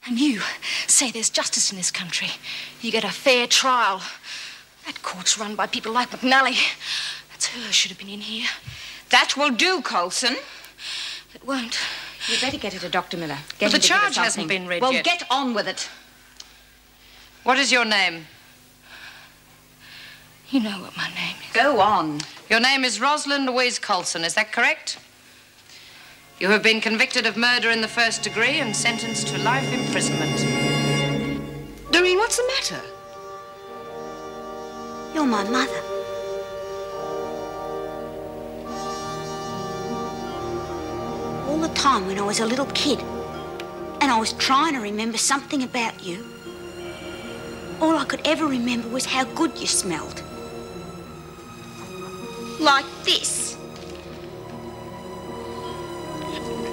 And you say there's justice in this country. You get a fair trial. That court's run by people like McNally. That's her should have been in here. That will do, Coulson. It won't. You'd better get her to Dr. Miller. But the charge hasn't been read yet. Well, get on with it. What is your name? You know what my name is. Go on. Your name is Rosalind Louise Coulson, is that correct? You have been convicted of murder in the first degree and sentenced to life imprisonment. Doreen, what's the matter? You're my mother. All the time when I was a little kid and I was trying to remember something about you, all I could ever remember was how good you smelled. Like this.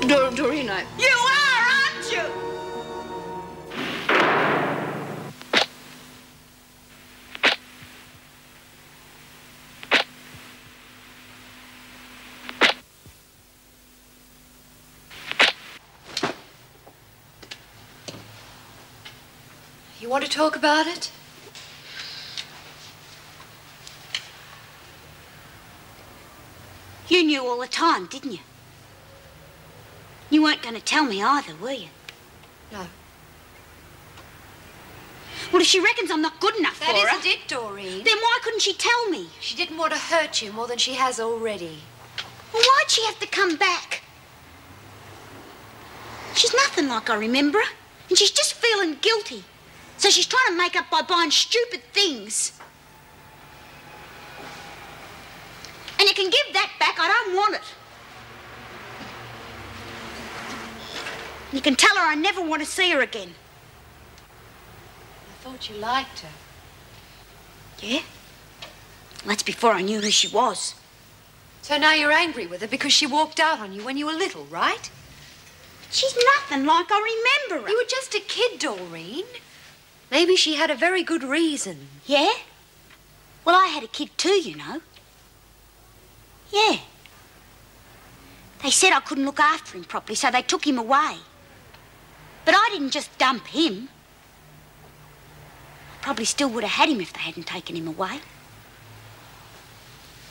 Doreen, You are, aren't you? You want to talk about it? You knew all the time, didn't you? You weren't going to tell me either, were you? No. Well, if she reckons I'm not good enough for her... That isn't it, Doreen. Then why couldn't she tell me? She didn't want to hurt you more than she has already. Well, why'd she have to come back? She's nothing like I remember her, and she's just feeling guilty. So she's trying to make up by buying stupid things. And you can give that back. I don't want it. You can tell her I never want to see her again. I thought you liked her. Yeah? Well, that's before I knew who she was. So now you're angry with her because she walked out on you when you were little, right? She's nothing like I remember her. You were just a kid, Doreen. Maybe she had a very good reason. Yeah? Well, I had a kid too, you know. Yeah. They said I couldn't look after him properly, so they took him away. But I didn't just dump him. I probably still would have had him if they hadn't taken him away.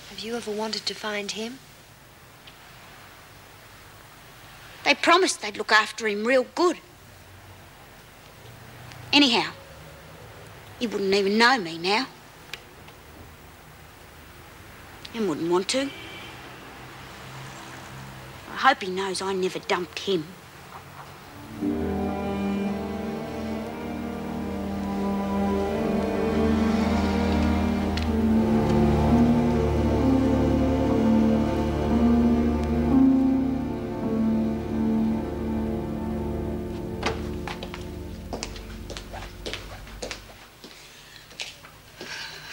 Have you ever wanted to find him? They promised they'd look after him real good. Anyhow, he wouldn't even know me now. And wouldn't want to. I hope he knows I never dumped him.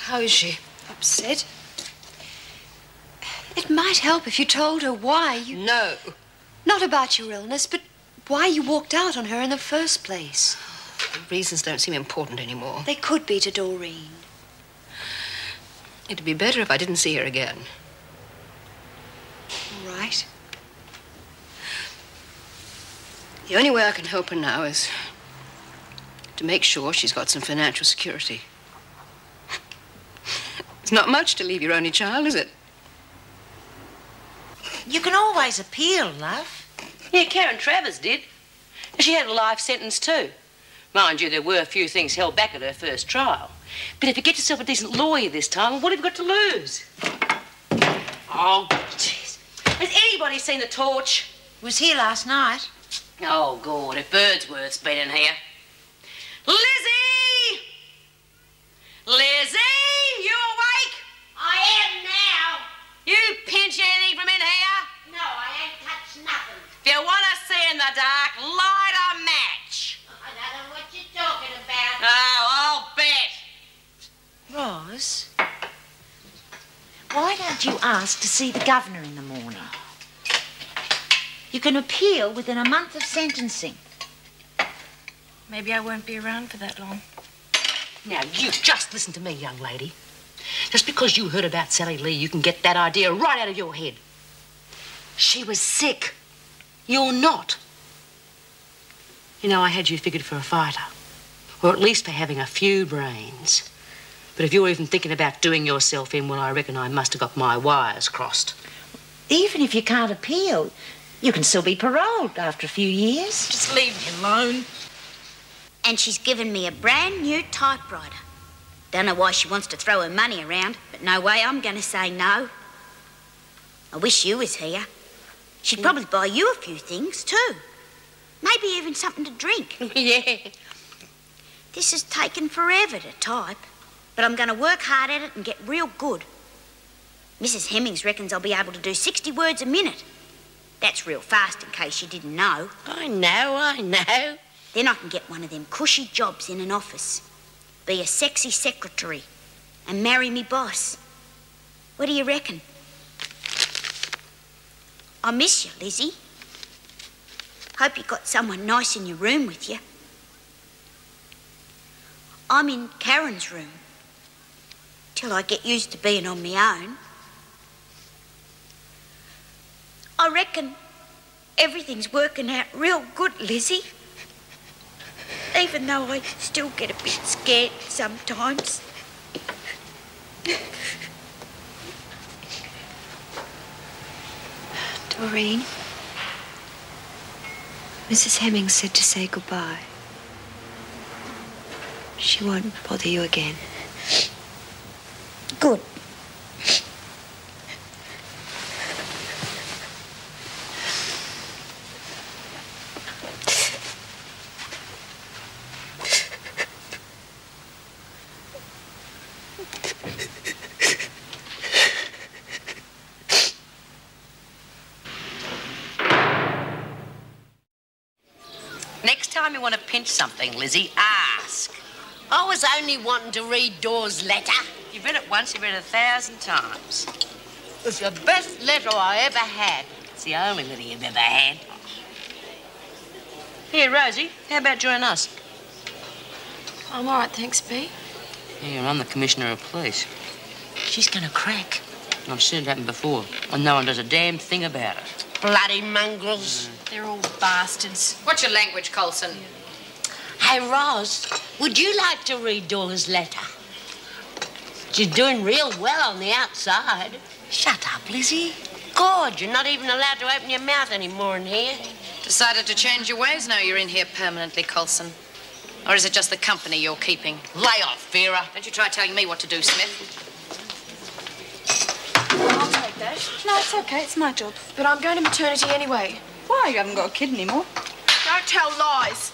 How is she? Upset? It might help if you told her why you... No. Not about your illness, but why you walked out on her in the first place. The reasons don't seem important anymore. They could be to Doreen. It'd be better if I didn't see her again. All right. The only way I can help her now is to make sure she's got some financial security. It's not much to leave your only child, is it? You can always appeal, love. Yeah, Karen Travers did. She had a life sentence too. Mind you, there were a few things held back at her first trial. But if you get yourself a decent lawyer this time, what have you got to lose? Oh, jeez. Has anybody seen the torch? It was here last night. Oh, God, if Birdsworth's been in here. Lizzie! Lizzie, you awake? I am now. You pinch anything from in here? No, I ain't touched nothing. If you want to see in the dark, light a match. I don't know what you're talking about. Oh, I'll bet. Roz, why don't you ask to see the governor in the morning? You can appeal within a month of sentencing. Maybe I won't be around for that long. Now, you just listen to me, young lady. Just because you heard about Sally Lee, you can get that idea right out of your head. She was sick. You're not. You know, I had you figured for a fighter. Or at least for having a few brains. But if you're even thinking about doing yourself in, well, I reckon I must have got my wires crossed. Even if you can't appeal, you can still be paroled after a few years. Just leave me alone. And she's given me a brand new typewriter. Don't know why she wants to throw her money around, but no way I'm going to say no. I wish you was here. She'd probably buy you a few things, too. Maybe even something to drink. Yeah. This has taken forever to type, but I'm going to work hard at it and get real good. Mrs. Hemmings reckons I'll be able to do 60 words a minute. That's real fast, in case you didn't know. I know. Then I can get one of them cushy jobs in an office. Be a sexy secretary and marry me boss. What do you reckon? I miss you, Lizzie. Hope you got someone nice in your room with you. I'm in Karen's room till I get used to being on my own. I reckon everything's working out real good, Lizzie. Even though I still get a bit scared sometimes. Doreen, Mrs. Hemmings said to say goodbye. She won't bother you again. Good. Next time you want to pinch something, Lizzie, ask. I was only wanting to read Dawes' letter. You've read it once, you've read it 1,000 times. It's the best letter I ever had. It's the only letter you've ever had. Here, Rosie, how about joining us? I'm all right, thanks, Bea. Yeah, I'm the Commissioner of Police. She's going to crack. I've seen it happen before, and no one does a damn thing about it. Bloody mongrels. They're all bastards. What's your language, Coulson? Hey, Roz, would you like to read Dawes' letter? She's doing real well on the outside. Shut up, Lizzie. God, you're not even allowed to open your mouth anymore in here. Decided to change your ways now you're in here permanently, Coulson? Or is it just the company you're keeping? Lay off, Vera. Don't you try telling me what to do, Smith. I'll take that. No, it's okay. It's my job. But I'm going to maternity anyway. Why? You haven't got a kid anymore. Don't tell lies.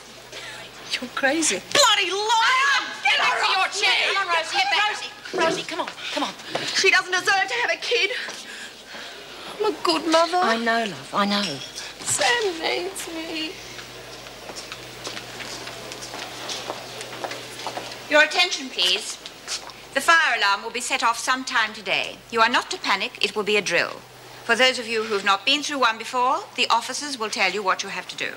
You're crazy. Bloody liar! Get back to your chair. Come on, Rosie. Get back. Rosie, come on. Come on. She doesn't deserve to have a kid. I'm a good mother. I know, love, I know. Sam needs me. Your attention, please. The fire alarm will be set off sometime today. You are not to panic. It will be a drill. For those of you who've not been through one before, the officers will tell you what you have to do.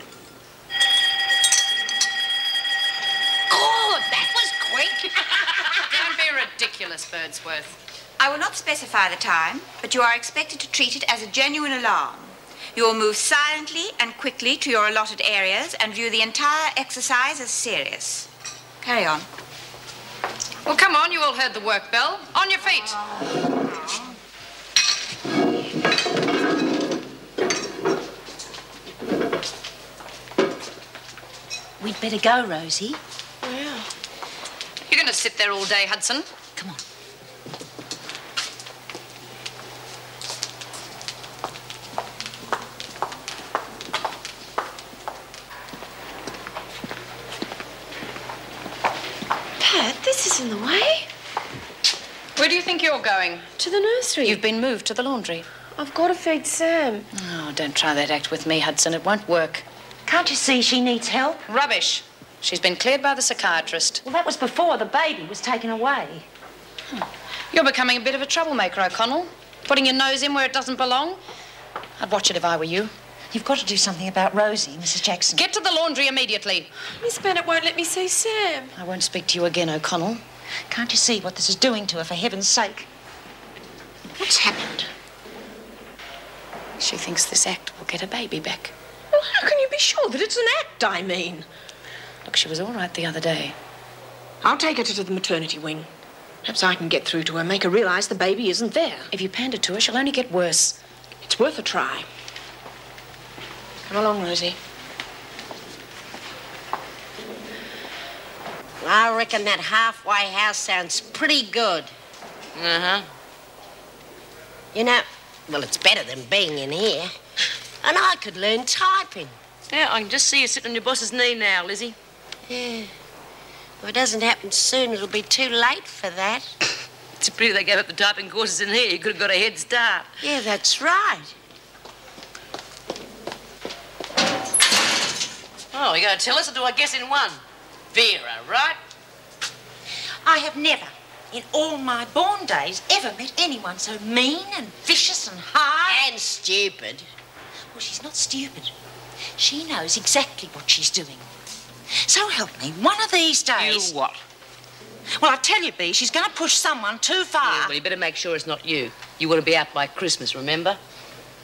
God, that was quick. Don't be ridiculous, Birdsworth. I will not specify the time, but you are expected to treat it as a genuine alarm. You will move silently and quickly to your allotted areas and view the entire exercise as serious. Carry on. Well, come on, you all heard the work bell. On your feet. We'd better go, Rosie. Yeah. You're going to sit there all day, Hudson. Come on. Pat, this is in the way. Where do you think you're going? To the nursery. You've been moved to the laundry. I've got to feed Sam. Oh, don't try that act with me, Hudson. It won't work. Can't you see she needs help? Rubbish. She's been cleared by the psychiatrist. Well, that was before the baby was taken away. You're becoming a bit of a troublemaker, O'Connell. Putting your nose in where it doesn't belong. I'd watch it if I were you. You've got to do something about Rosie, Mrs. Jackson. Get to the laundry immediately. Miss Bennett won't let me see Sam. I won't speak to you again, O'Connell. Can't you see what this is doing to her, for heaven's sake? What's happened? She thinks this act will get her baby back. No, Well, how can you be sure that it's an act, I mean? Look, she was all right the other day. I'll take her to the maternity wing. Perhaps I can get through to her, make her realise the baby isn't there. If you pander to her, she'll only get worse. It's worth a try. Come along, Rosie. I reckon that halfway house sounds pretty good. Uh-huh. You know, well, it's better than being in here. And I could learn typing. Yeah, I can just see you sitting on your boss's knee now, Lizzie. Yeah. If it doesn't happen soon, it'll be too late for that. It's a pity they gave up the typing courses in here. You could have got a head start. Yeah, that's right. Oh, you going to tell us, or do I guess in one? Vera, right? I have never, in all my born days, ever met anyone so mean and vicious and hard. And stupid. Well, she's not stupid. She knows exactly what she's doing. So help me, one of these days... You what? Well, I tell you, Bea, she's going to push someone too far. Yeah, well, you better make sure it's not you. You want to be out by Christmas, remember?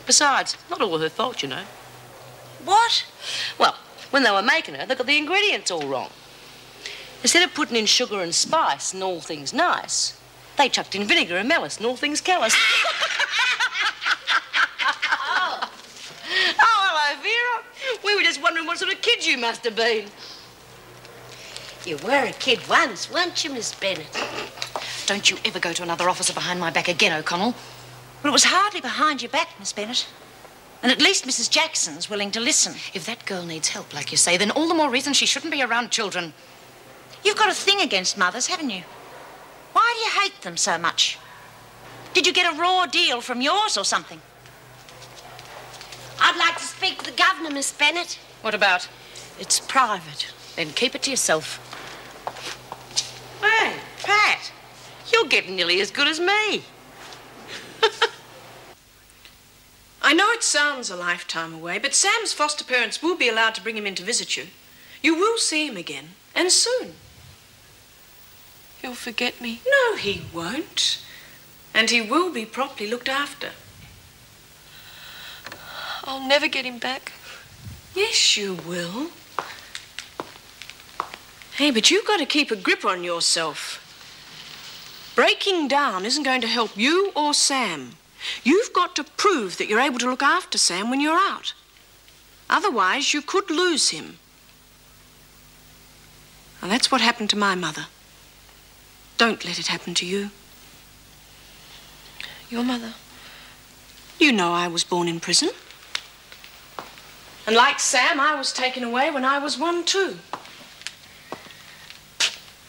Besides, not all her fault, you know. What? Well, when they were making her, they got the ingredients all wrong. Instead of putting in sugar and spice and all things nice, they chucked in vinegar and malice and all things callous. Oh, hello, Vera. We were just wondering what sort of kid you must have been. You were a kid once, weren't you, Miss Bennett? Don't you ever go to another officer behind my back again, O'Connell. Well, it was hardly behind your back, Miss Bennett. And at least Mrs. Jackson's willing to listen. If that girl needs help, like you say, then all the more reason she shouldn't be around children. You've got a thing against mothers, haven't you? Why do you hate them so much? Did you get a raw deal from yours or something? I'd like to speak to the governor, Miss Bennett. What about? It's private. Then keep it to yourself. Hey, Pat, you're getting nearly as good as me. I know it sounds a lifetime away, but Sam's foster parents will be allowed to bring him in to visit you. You will see him again, and soon. He'll forget me. No, he won't. And he will be properly looked after. I'll never get him back. Yes, you will. Hey, but you've got to keep a grip on yourself. Breaking down isn't going to help you or Sam. You've got to prove that you're able to look after Sam when you're out. Otherwise, you could lose him. And that's what happened to my mother. Don't let it happen to you. Your mother? You know I was born in prison. And like Sam, I was taken away when I was 1 too.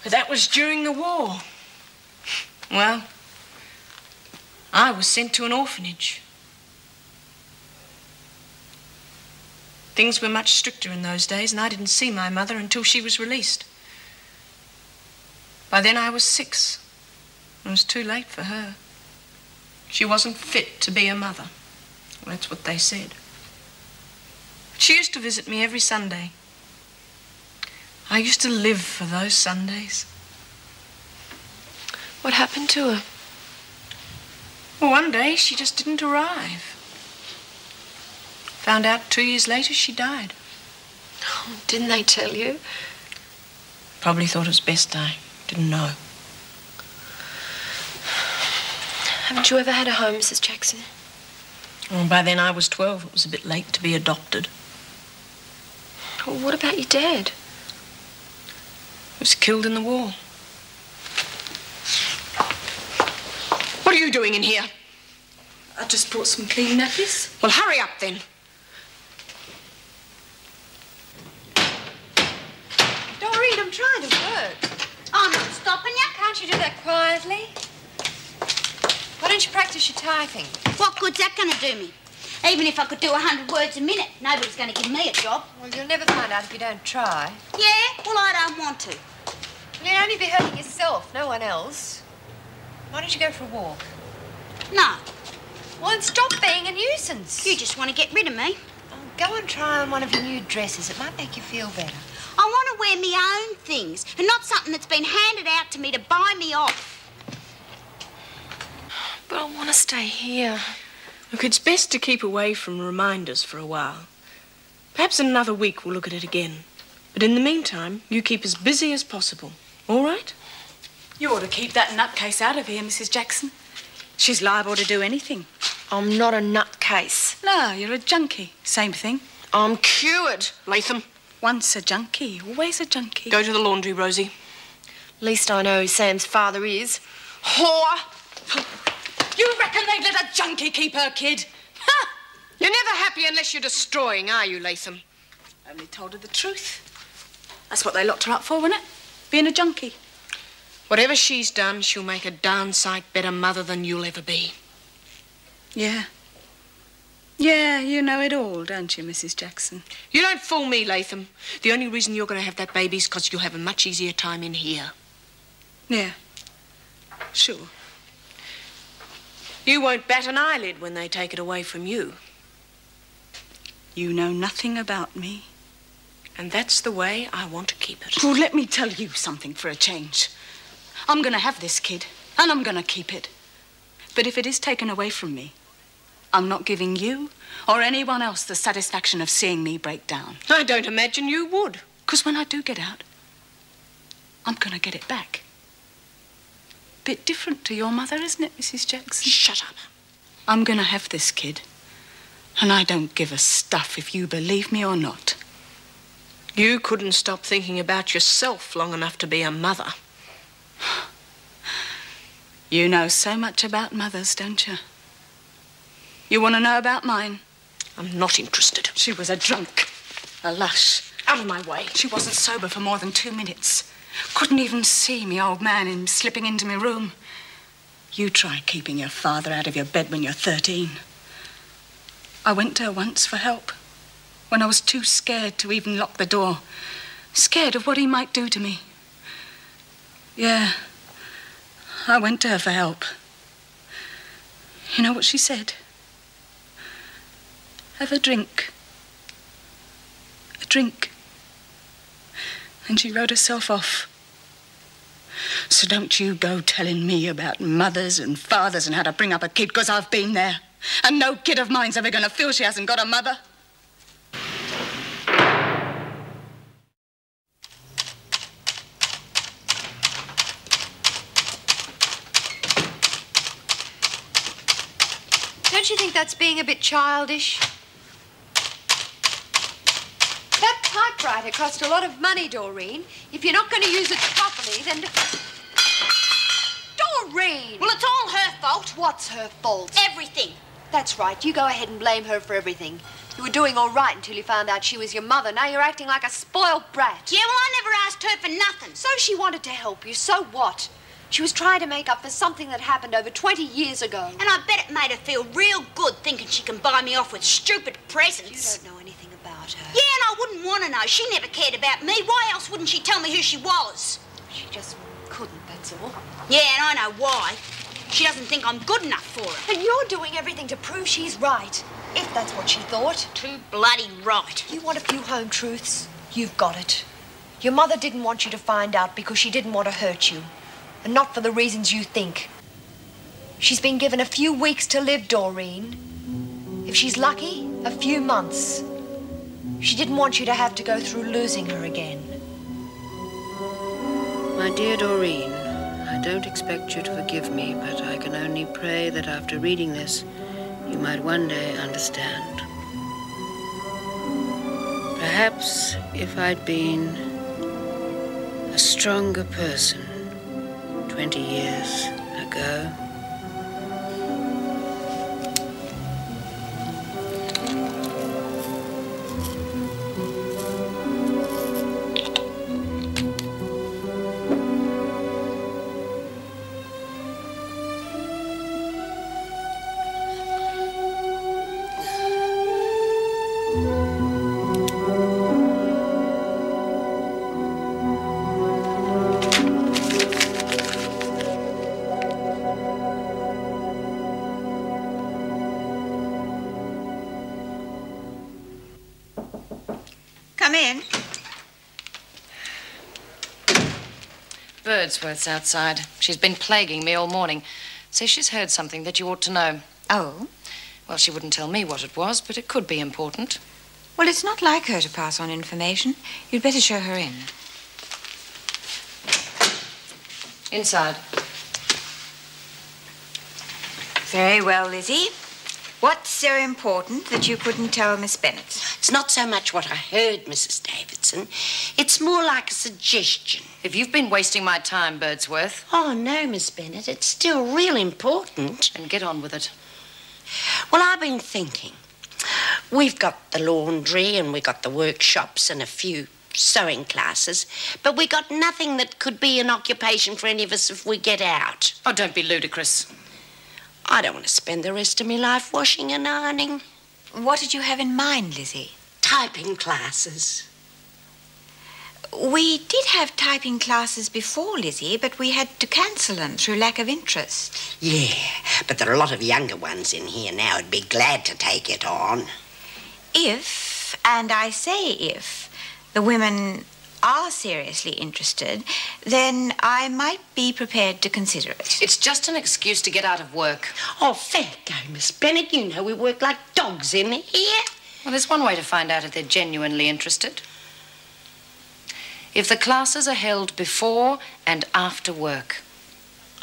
But that was during the war. Well, I was sent to an orphanage. Things were much stricter in those days, and I didn't see my mother until she was released. By then I was 6. It was too late for her. She wasn't fit to be a mother. Well, that's what they said. But she used to visit me every Sunday. I used to live for those Sundays. What happened to her? Well, one day she just didn't arrive. Found out 2 years later she died. Oh, didn't they tell you? Probably thought it was best I didn't know. Haven't you ever had a home, Mrs. Jackson? Well, by then I was 12. It was a bit late to be adopted. Well, what about your dad? He was killed in the war. What are you doing in here? I just brought some clean nappies. Well, hurry up then. Doreen, I'm trying to work. I'm not stopping you. Can't you do that quietly? Why don't you practice your typing? What good's that going to do me? Even if I could do 100 words a minute, nobody's going to give me a job. Well, you'll never find out if you don't try. Yeah? Well, I don't want to. You'll only be hurting yourself, no one else. Why don't you go for a walk? No. Well, then stop being a nuisance. You just want to get rid of me. Oh, go and try on one of your new dresses. It might make you feel better. I want to wear my own things and not something that's been handed out to me to buy me off. But I want to stay here. Look, it's best to keep away from reminders for a while. Perhaps in another week we'll look at it again. But in the meantime, you keep as busy as possible. All right? You ought to keep that nutcase out of here, Mrs. Jackson. She's liable to do anything. I'm not a nutcase. No, you're a junkie. Same thing. I'm cured, Latham. Once a junkie, always a junkie. Go to the laundry, Rosie. Least I know who Sam's father is. Whore! You reckon they'd let a junkie keep her kid? Ha! You're never happy unless you're destroying, are you, Latham? Only told her the truth. That's what they locked her up for, wasn't it? Being a junkie. Whatever she's done, she'll make a darn sight better mother than you'll ever be. Yeah. Yeah, you know it all, don't you, Mrs. Jackson? You don't fool me, Latham. The only reason you're going to have that baby is because you'll have a much easier time in here. Yeah. Sure. You won't bat an eyelid when they take it away from you. You know nothing about me. And that's the way I want to keep it. Well, let me tell you something for a change. I'm going to have this kid, and I'm going to keep it. But if it is taken away from me, I'm not giving you or anyone else the satisfaction of seeing me break down. I don't imagine you would. Because when I do get out, I'm going to get it back. Bit different to your mother, isn't it, Mrs. Jackson? Shut up. I'm going to have this kid, and I don't give a stuff if you believe me or not. You couldn't stop thinking about yourself long enough to be a mother. You know so much about mothers, don't you? You want to know about mine? I'm not interested. She was a drunk, a lush. Out of my way. She wasn't sober for more than 2 minutes. Couldn't even see me old man slipping into my room. You try keeping your father out of your bed when you're 13. I went to her once for help, when I was too scared to even lock the door. Scared of what he might do to me. Yeah, I went to her for help. You know what she said? Have a drink. A drink. And she wrote herself off. So don't you go telling me about mothers and fathers and how to bring up a kid, because I've been there. And no kid of mine's ever going to feel she hasn't got a mother. Don't you think that's being a bit childish? That typewriter cost a lot of money, Doreen. If you're not going to use it properly, then... Doreen! Well, it's all her fault. What's her fault? Everything. That's right. You go ahead and blame her for everything. You were doing all right until you found out she was your mother. Now you're acting like a spoiled brat. Yeah, well, I never asked her for nothing. So she wanted to help you. So what? She was trying to make up for something that happened over 20 years ago. And I bet it made her feel real good thinking she can buy me off with stupid presents. You don't know anything about her. Yeah, and I wouldn't want to know. She never cared about me. Why else wouldn't she tell me who she was? She just couldn't, that's all. Yeah, and I know why. She doesn't think I'm good enough for her. And you're doing everything to prove she's right, if that's what she thought. Too bloody right. You want a few home truths? You've got it. Your mother didn't want you to find out because she didn't want to hurt you. And not for the reasons you think. She's been given a few weeks to live, Doreen. If she's lucky, a few months. She didn't want you to have to go through losing her again. My dear Doreen, I don't expect you to forgive me, but I can only pray that after reading this, you might one day understand. Perhaps if I'd been a stronger person 20 years ago. Come in. Birdsworth's outside. She's been plaguing me all morning. Says she's heard something that you ought to know. Oh? Well, she wouldn't tell me what it was, but it could be important. Well, it's not like her to pass on information. You'd better show her in. Inside. Very well, Lizzie. What's so important that you couldn't tell Miss Bennet? It's not so much what I heard, Mrs. Davidson. It's more like a suggestion. If you've been wasting my time, Birdsworth. Oh, no, Miss Bennet. It's still real important. Then get on with it. Well, I've been thinking. We've got the laundry and we've got the workshops and a few sewing classes, but we got nothing that could be an occupation for any of us if we get out. Oh, don't be ludicrous. I don't want to spend the rest of my life washing and ironing. What did you have in mind, Lizzie? Typing classes. We did have typing classes before, Lizzie, but we had to cancel them through lack of interest. Yeah, but there are a lot of younger ones in here now who'd be glad to take it on. If, and I say if, the women are seriously interested, then I might be prepared to consider it. It's just an excuse to get out of work. Oh, fair go, Miss Bennet. You know we work like dogs in here. Well, there's one way to find out if they're genuinely interested. If the classes are held before and after work.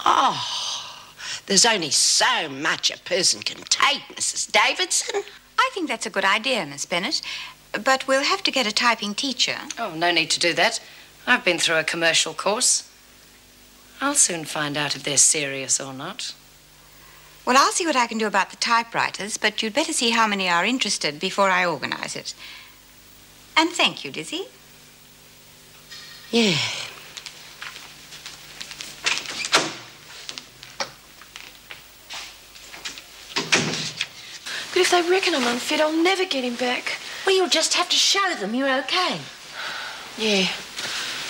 Oh, there's only so much a person can take, Mrs. Davidson. I think that's a good idea, Miss Bennet. But we'll have to get a typing teacher. Oh, no need to do that. I've been through a commercial course. I'll soon find out if they're serious or not. Well, I'll see what I can do about the typewriters, but you'd better see how many are interested before I organize it. And thank you, Lizzie. Yeah. But if they reckon I'm unfit, I'll never get him back. Well, you'll just have to show them you're okay. Yeah.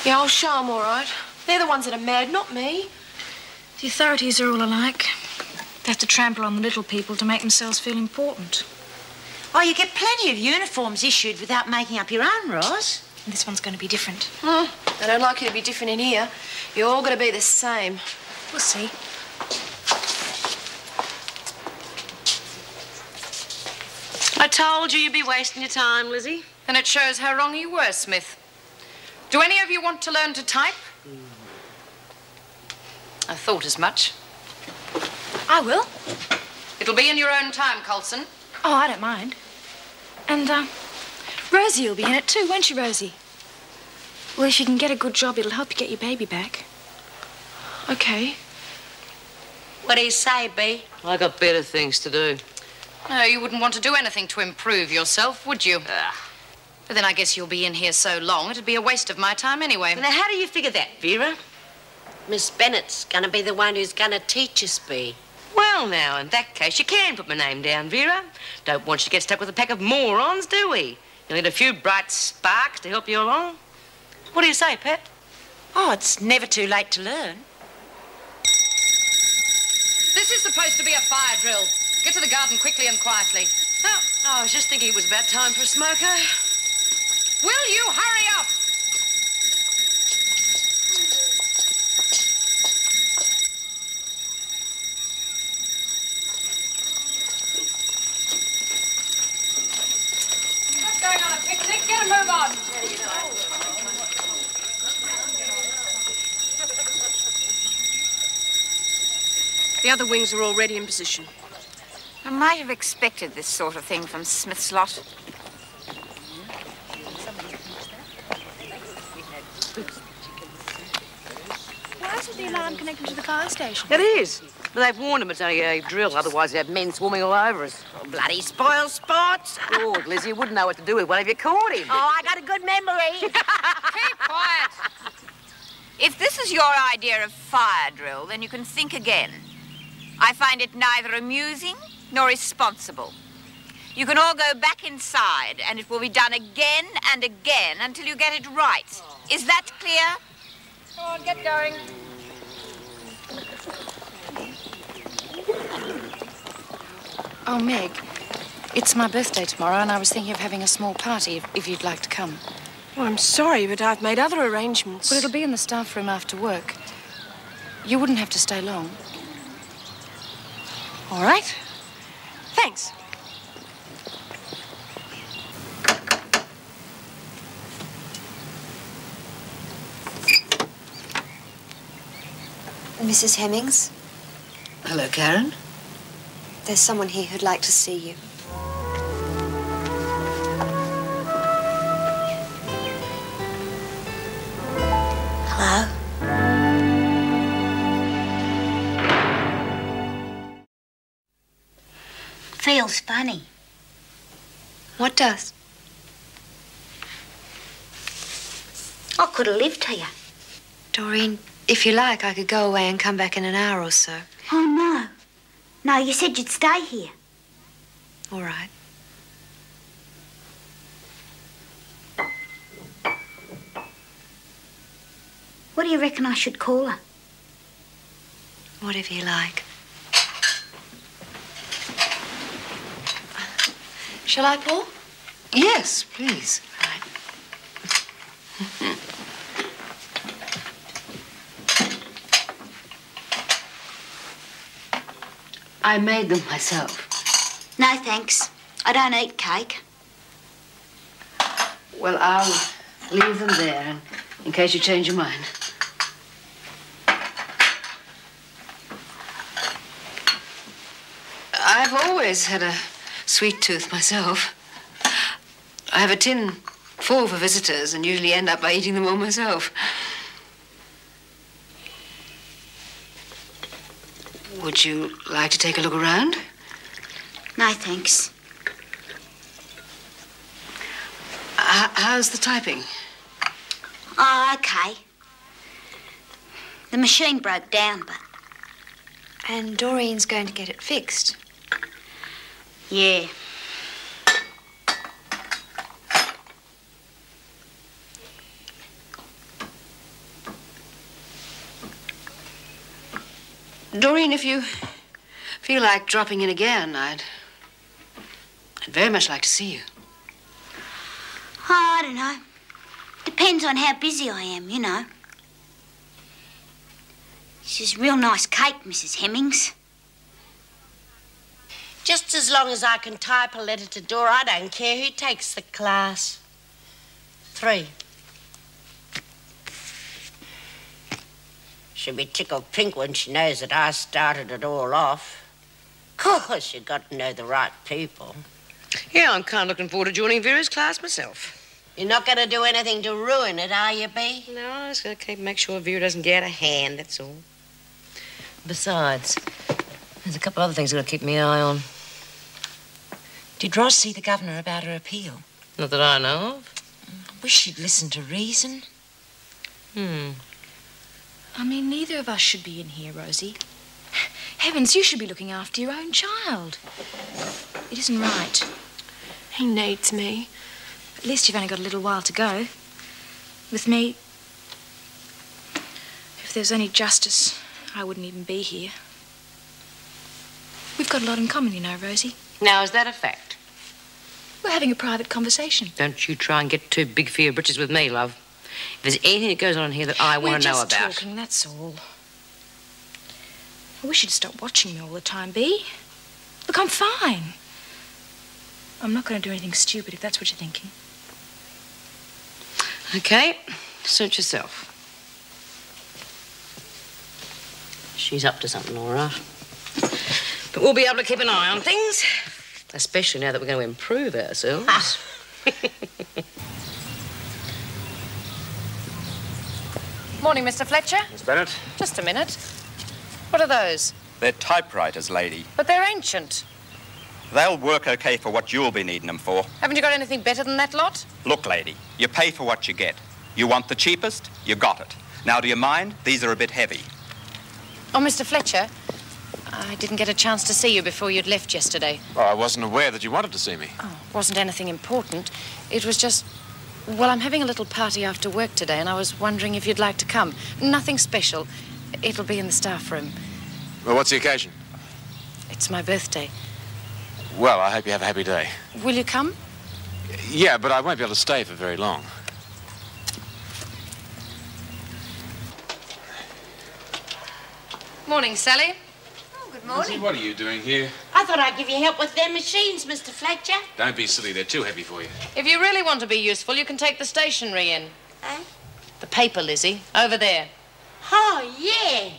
Yeah, I'll show them all right. They're the ones that are mad, not me. The authorities are all alike. They have to trample on the little people to make themselves feel important. Oh, you get plenty of uniforms issued without making up your own, Roz. And this one's going to be different. They don't like you to be different in here. You're all going to be the same. We'll see. I told you you'd be wasting your time, Lizzie. And it shows how wrong you were, Smith. Do any of you want to learn to type? I thought as much. I will. It'll be in your own time, Coulson. Oh, I don't mind. And, Rosie will be in it too, won't you, Rosie? Well, if you can get a good job, it'll help you get your baby back. Okay. What do you say, Bea? I got better things to do. No, you wouldn't want to do anything to improve yourself, would you? But then I guess you'll be in here so long, it'd be a waste of my time anyway. Now, how do you figure that, Vera? Miss Bennet's going to be the one who's going to teach us, Bea. Well, now, in that case, you can put my name down, Vera. Don't want you to get stuck with a pack of morons, do we? You'll need a few bright sparks to help you along. What do you say, Pat? Oh, it's never too late to learn. This is supposed to be a fire drill. Get to the garden quickly and quietly. Oh, I was just thinking it was about time for a smoker. Will you hurry up? Not going on a picnic. Get a move on. The other wings are already in position. I might have expected this sort of thing from Smith's lot. Why isn't the alarm connected to the fire station? It is. But they've warned them it's only a drill, otherwise they'd have men swarming all over us. Oh, bloody spoil sports. Lord, Lizzie, you wouldn't know what to do with one if you caught him. Oh, I got a good memory. Keep quiet. If this is your idea of fire drill, then you can think again. I find it neither amusing nor responsible. You can all go back inside, and it will be done again and again until you get it right. Is that clear? Go on, get going. Oh, Meg, it's my birthday tomorrow, and I was thinking of having a small party if you'd like to come. Well, I'm sorry, but I've made other arrangements. Well, it'll be in the staff room after work. You wouldn't have to stay long. All right. Thanks. Mrs. Hemmings, Hello, Karen. there's someone here who'd like to see you. Hello? Feels funny. What does? I could have lived here. Doreen, if you like, I could go away and come back in an hour or so. Oh, no. No, you said you'd stay here. All right. What do you reckon I should call her? Whatever you like. Shall I, Paul? Yes, please. Right. I made them myself. No, thanks. I don't eat cake. Well, I'll leave them there in case you change your mind. I've always had a sweet tooth myself. I have a tin full for visitors and usually end up by eating them all myself. Would you like to take a look around? No, thanks. How's the typing? Oh, okay. The machine broke down, but... And Doreen's going to get it fixed. Yeah. Doreen, if you feel like dropping in again, I'd very much like to see you. Oh, I don't know. Depends on how busy I am, you know. This is real nice cake, Mrs. Hemmings. Just as long as I can type a letter to Dora, I don't care who takes the class. 3. She'll be tickled pink when she knows that I started it all off. Of course, you've got to know the right people. Yeah, I'm kind of looking forward to joining Vera's class myself. You're not going to do anything to ruin it, are you, Bea? No, I just got to make sure Vera doesn't get out of hand, that's all. Besides, there's a couple other things I've got to keep my eye on. Did Roz see the governor about her appeal? Not that I know of. I wish she'd listen to reason. I mean, neither of us should be in here, Rosie. Heavens, you should be looking after your own child. It isn't right. He needs me. At least you've only got a little while to go. With me, if there's any justice, I wouldn't even be here. We've got a lot in common, you know, Rosie. Now, is that a fact? We're having a private conversation. Don't you try and get too big for your britches with me, love. If there's anything that goes on here that I want to know about... We're just talking, that's all. I wish you'd stop watching me all the time, Bea. Look, I'm fine. I'm not going to do anything stupid if that's what you're thinking. Okay, suit yourself. She's up to something, all right. But we'll be able to keep an eye on things, especially now that we're going to improve ourselves. Morning, Mr. Fletcher. Miss Bennett, Just a minute. What are those? they're typewriters, lady. But they're ancient. They'll work okay for what you'll be needing them for. Haven't you got anything better than that lot? Look, lady, you pay for what you get. You want the cheapest, you got it. Now, do you mind? These are a bit heavy. Oh, Mr. Fletcher, I didn't get a chance to see you before you'd left yesterday. Oh, I wasn't aware that you wanted to see me. Oh, wasn't anything important. It was just... Well, I'm having a little party after work today, and I was wondering if you'd like to come. Nothing special. It'll be in the staff room. Well, what's the occasion? It's my birthday. Well, I hope you have a happy day. Will you come? Yeah, but I won't be able to stay for very long. Morning, Sally. Oh, good morning. What are you doing here? I thought I'd give you help with their machines, Mr. Fletcher. Don't be silly, they're too heavy for you. If you really want to be useful, you can take the stationery in. Eh? The paper, Lizzie. Over there. Oh, yeah.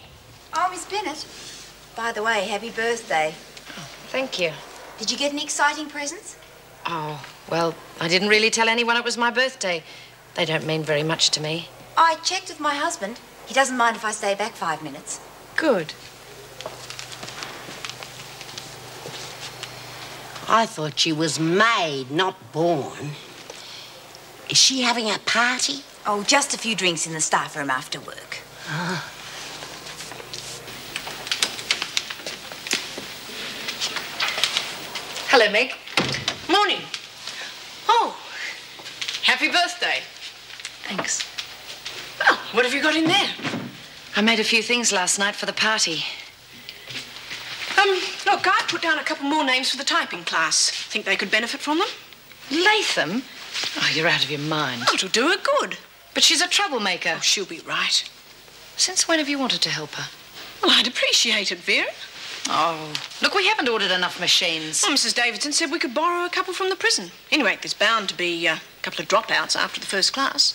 Oh, Miss Bennett. By the way, happy birthday. Thank you. Did you get any exciting presents? Oh, well, I didn't really tell anyone it was my birthday. They don't mean very much to me. I checked with my husband. He doesn't mind if I stay back 5 minutes. Good. I thought she was made, not born. Is she having a party? Oh, just a few drinks in the staff room after work. Oh. Hello, Meg. Morning. Oh, happy birthday. Thanks. Well, what have you got in there? I made a few things last night for the party. Look, I put down a couple more names for the typing class. Think they could benefit from them? Latham? Oh, you're out of your mind. Oh, it'll do her good. But she's a troublemaker. Oh, she'll be right. Since when have you wanted to help her? Well, I'd appreciate it, Vera. Oh, look, we haven't ordered enough machines. Well, Mrs. Davidson said we could borrow a couple from the prison. Anyway, there's bound to be a couple of dropouts after the first class.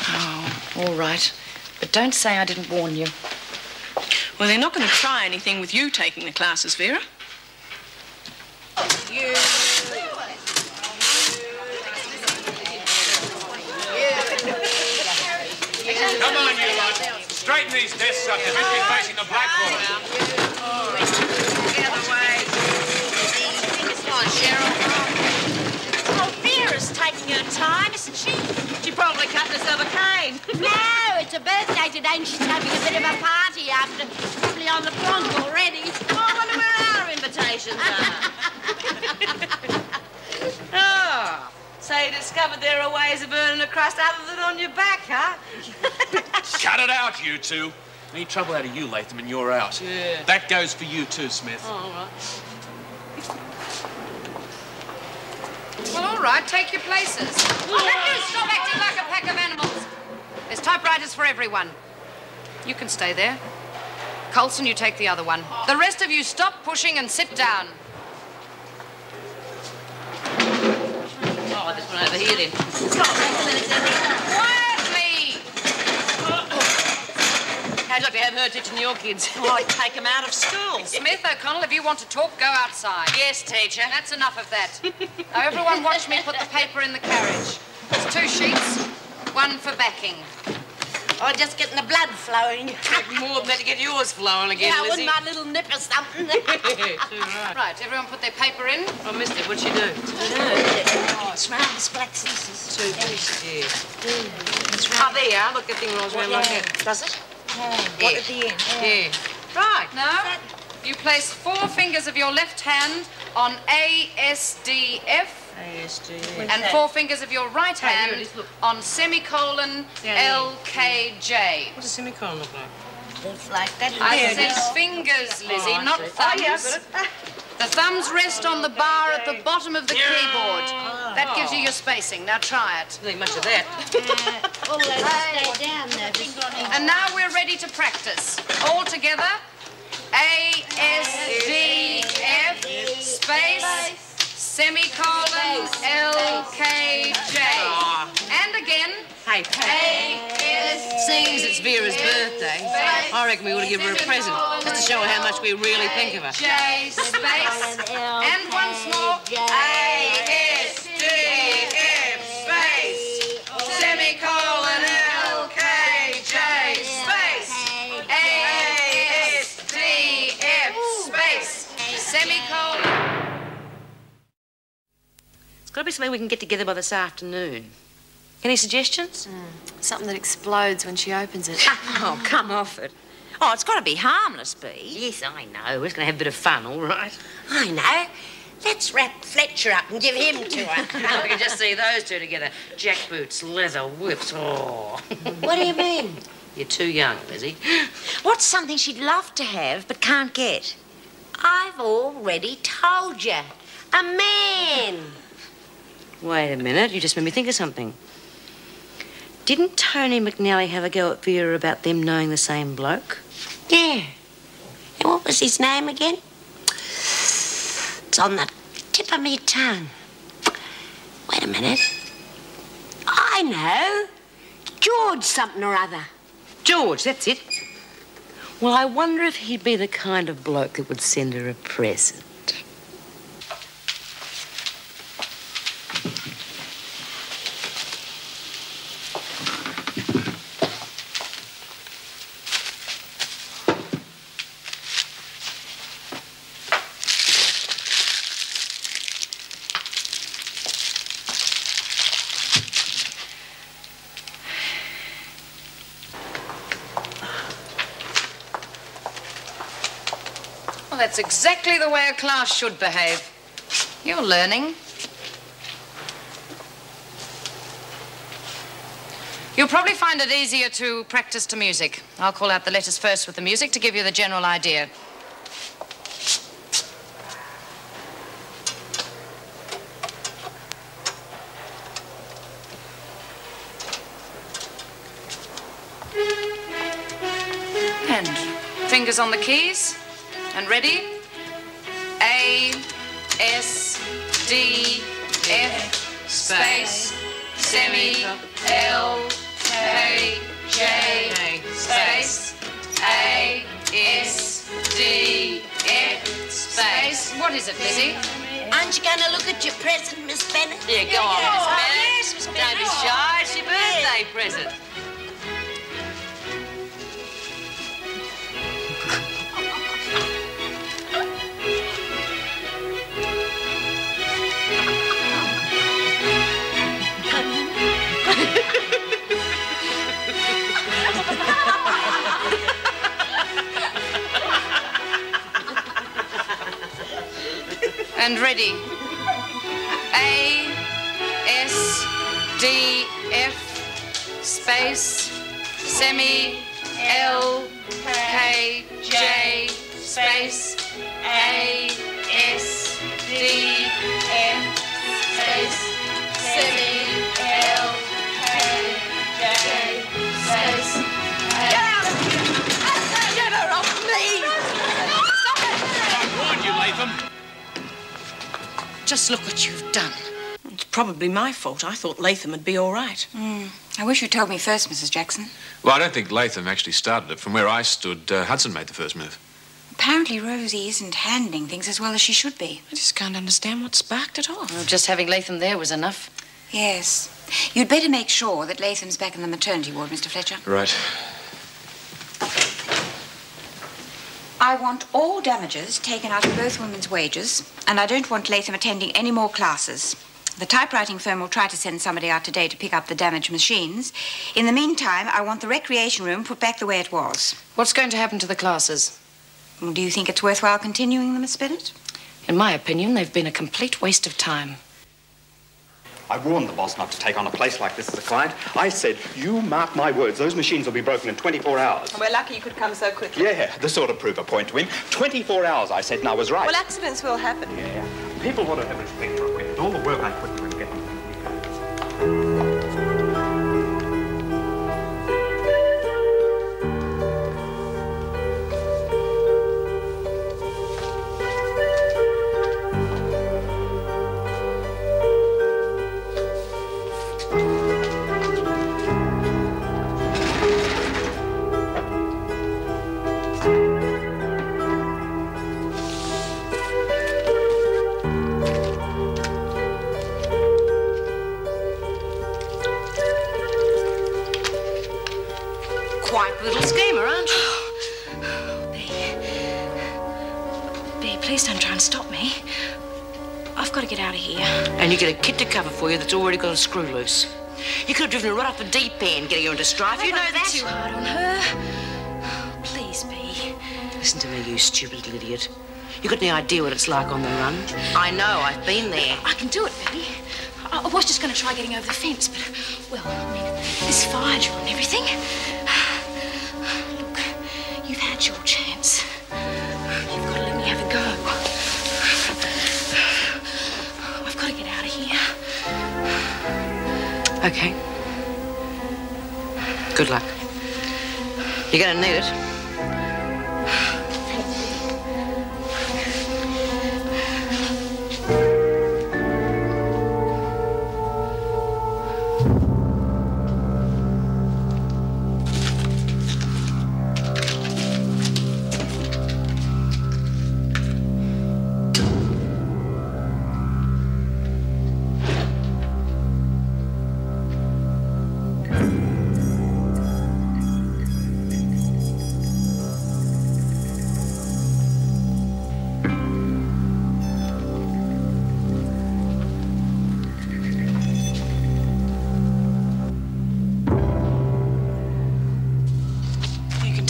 Oh, all right. But don't say I didn't warn you. Well, they're not going to try anything with you taking the classes, Vera. Come on, you lot. Straighten these desks up. They're meant to be facing the blackboard. The other way. Come on, Cheryl. Oh, Vera's taking her time, isn't she? She probably cut herself a cane. No, it's a birthday today and she's having a bit of a party after probably on the pond already. Oh, I wonder where our invitations are. Oh, so you discovered there are ways of earning a crust other than on your back, huh? Cut it out, you two. Any trouble out of you, Latham, and you're out. Yeah. That goes for you too, Smith. Oh, all right. Well, all right, take your places. Oh, let you stop acting like a pack of animals. There's typewriters for everyone. You can stay there. Coulson, you take the other one. The rest of you stop pushing and sit down. Oh, this one over here, then. Quietly! How'd you like to have her teaching your kids? Oh, I'd take them out of school. Smith, O'Connell, if you want to talk, go outside. Yes, teacher. That's enough of that. Now, everyone watch me put the paper in the carriage. There's 2 sheets, 1 for backing. Oh, just getting the blood flowing. More than that to get yours flowing again, Yeah, Lizzie. wouldn't my little nip or something? Too right. Right, everyone put their paper in. Oh, mister, what'd she do? Oh, it's round the black scissors. 2 pieces, yeah. Oh, there you are. Look, that thing rolls around like that. Does it? What at the end? Yeah. Right. Now, you place 4 fingers of your left hand on ASDF. ASD. And 4 fingers of your right Hey, here hand it is, look. on semicolon LKJ. What does semicolon look like? Looks like that. I said fingers, Lizzie, not thumbs. Oh, yeah, got it. The thumbs rest on the bar at the bottom of the keyboard. That gives you your spacing. Now try it. Not much of that. All those stay down there. And now we're ready to practice. All together. ASDF space semicolon LKJ. And again. Hey, seeing as it's Vera's birthday, I reckon we ought to give her a present, just to show her how much we really think of her. J space. And once more. ASDF space semicolon LKJ space. ASDF space semicolon. It's got to be something we can get together by this afternoon. Any suggestions? Something that explodes when she opens it. Oh, come off it. Oh, it's got to be harmless, Bee. Yes, I know. We're just going to have a bit of fun, all right? I know. Let's wrap Fletcher up and give him to her. We can just see those two together. Jackboots, leather whips. Oh. What do you mean? You're too young, Lizzie. What's something she'd love to have but can't get? I've already told you. A man. Wait a minute. You just made me think of something. Didn't Tony McNally have a go at Vera about them knowing the same bloke? Yeah. And what was his name again? It's on the tip of me tongue. Wait a minute. I know. George something or other. George, that's it. Well, I wonder if he'd be the kind of bloke that would send her a present. Well, that's exactly the way a class should behave. You're learning. You'll probably find it easier to practice to music. I'll call out the letters first with the music to give you the general idea. And fingers on the keys. And ready? A, S, D, F, space, semi, L, K, J, space, A, S, D, F, space. What is it, Lizzie? Aren't you going to look at your present, Miss Bennett? Yeah, go on, Miss Bennett. Yes, Miss Bennett. Don't be shy. It's your birthday present. And ready. A, S, D, F, space, semi, L, K, J, space, A, S, D, F, space, semi, L, K, J, space, Get out of here! Get her off me! Stop it! I warned you, Latham. Just look what you've done. It's probably my fault. I thought Latham would be all right. I wish you'd told me first, Mrs. Jackson. Well, I don't think Latham actually started it. From where I stood, Hudson made the first move. Apparently Rosie isn't handling things as well as she should be. I just can't understand what sparked it off. Well, just having Latham there was enough. Yes. You'd better make sure that Latham's back in the maternity ward, Mr. Fletcher. Right. I want all damages taken out of both women's wages, and I don't want Latham attending any more classes. The typewriting firm will try to send somebody out today to pick up the damaged machines. In the meantime, I want the recreation room put back the way it was. What's going to happen to the classes? Well, do you think it's worthwhile continuing them, Miss Bennett? In my opinion, they've been a complete waste of time. I warned the boss not to take on a place like this as a client. I said, you mark my words, those machines will be broken in 24 hours. We're lucky you could come so quickly. Yeah, this ought to prove a point to him. 24 hours, I said, and I was right. Well, accidents will happen. Yeah. People ought to have respect for equipment. All the work I put into getting them. Little schemer, aren't you? Bea, please don't try and stop me. I've got to get out of here. And you get a kit to cover for you that's already got a screw loose. You could have driven her right off the deep end, getting her into strife. You know that. Too hard on her. Please, Bea. Listen to me, you stupid little idiot. You got any idea what it's like on the run? I know, I've been there. I can do it, Bea. I was just going to try getting over the fence, but, well, I mean, this fire drill and everything. Look, you've had your chance. You've got to let me have a go. I've got to get out of here. Okay. Good luck. You're going to need it.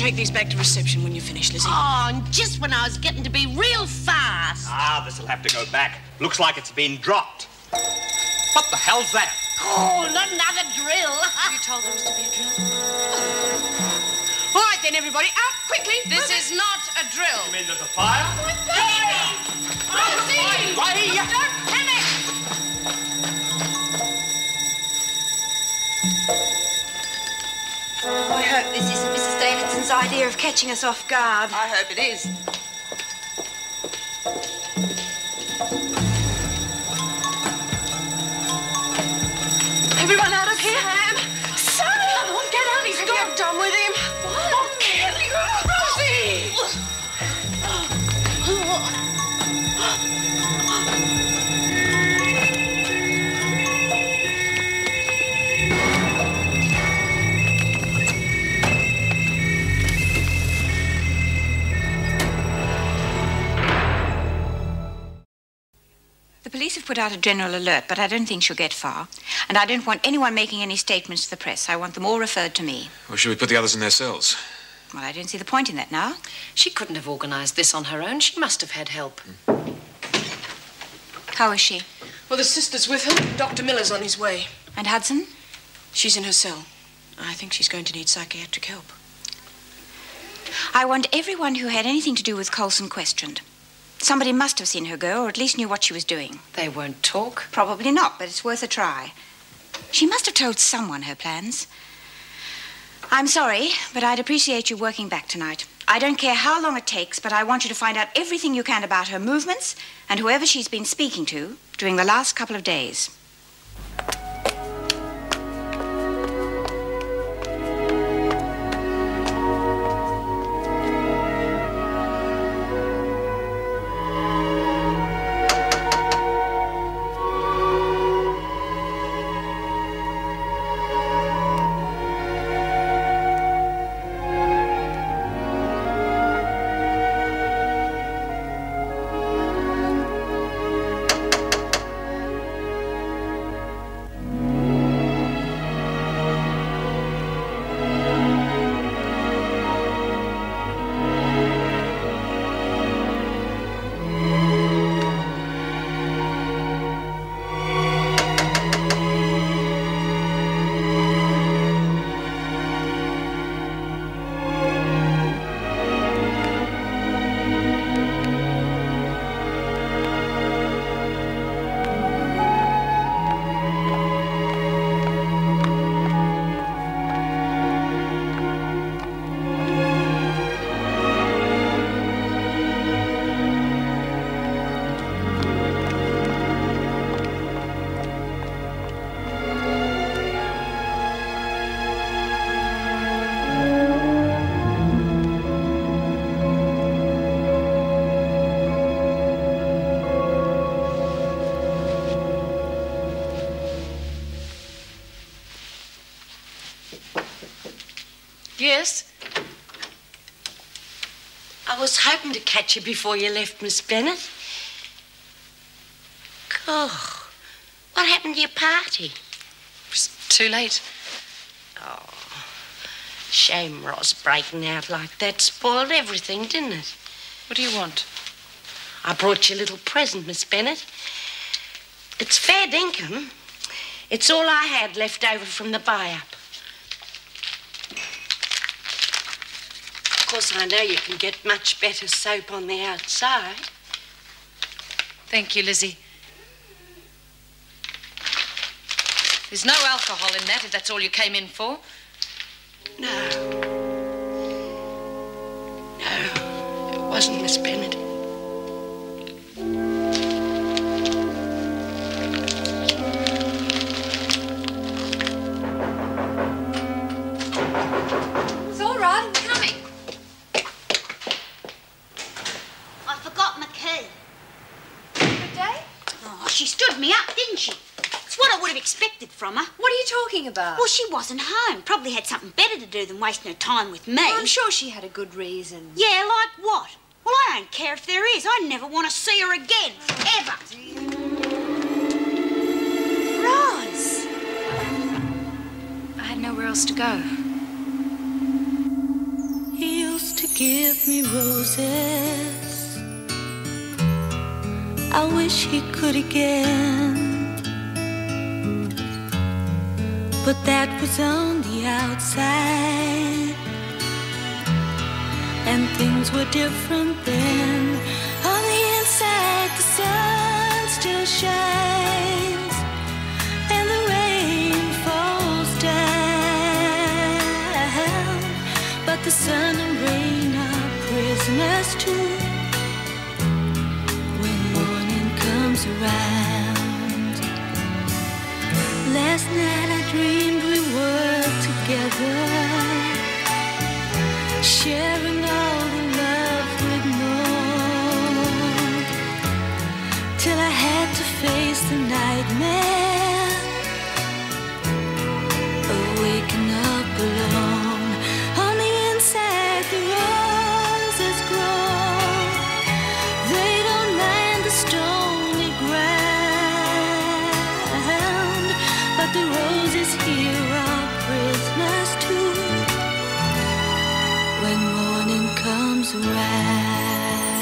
take these back to reception when you finish, Lizzie. Oh, and just when I was getting to be real fast. Ah, this'll have to go back. Looks like it's been dropped. What the hell's that? Oh, not another drill. You told there was to be a drill. All right, then, everybody. Out, quickly. This is not a drill. You mean there's a fire? Rosie! Right. Don't panic! I hope this isn't Mrs. Davidson's idea of catching us off guard. I hope it is. Everyone out of here? Sam! Come on, get out. He's gone. Get done with him. What? I'll kill you, Rosie! The police have put out a general alert, but I don't think she'll get far. And I don't want anyone making any statements to the press. I want them all referred to me. Or should we put the others in their cells? Well, I don't see the point in that now. She couldn't have organised this on her own. She must have had help. How is she? Well, the sister's with her. Dr. Miller's on his way. And Hudson? She's in her cell. I think she's going to need psychiatric help. I want everyone who had anything to do with Coulson questioned. Somebody must have seen her go, or at least knew what she was doing. They won't talk. Probably not, but it's worth a try. She must have told someone her plans. I'm sorry, but I'd appreciate you working back tonight. I don't care how long it takes, but I want you to find out everything you can about her movements and whoever she's been speaking to during the last couple of days. Yes? I was hoping to catch you before you left, Miss Bennett. Oh, what happened to your party? It was too late. Oh, shame Ross breaking out like that. Spoiled everything, didn't it? What do you want? I brought you a little present, Miss Bennett. It's fair dinkum. It's all I had left over from the buy-up. Of course, I know you can get much better soap on the outside. Thank you, Lizzie. There's no alcohol in that, if that's all you came in for. No. No, it wasn't, Miss Bennett. It's all right, I'm coming. I forgot my key. Good day? Oh, she stood me up, didn't she? It's what I would have expected from her. What are you talking about? Well, she wasn't home. Probably had something better to do than wasting her time with me. Well, I'm sure she had a good reason. Yeah, like what? Well, I don't care if there is. I never want to see her again. Ever. Roz! I had nowhere else to go. You give me roses. I wish he could again, but that was on the outside, and things were different then. On the inside, the sun still shines, and the rain falls down, but the sun and rain are prisoners too. When morning comes around, last night I dreamed we were together, sharing all the love we'd known, till I had to face the nightmare of waking up alone. On the inside, the roses grow. They don't mind the stony ground, but the roses here are prisoners too. When morning comes around.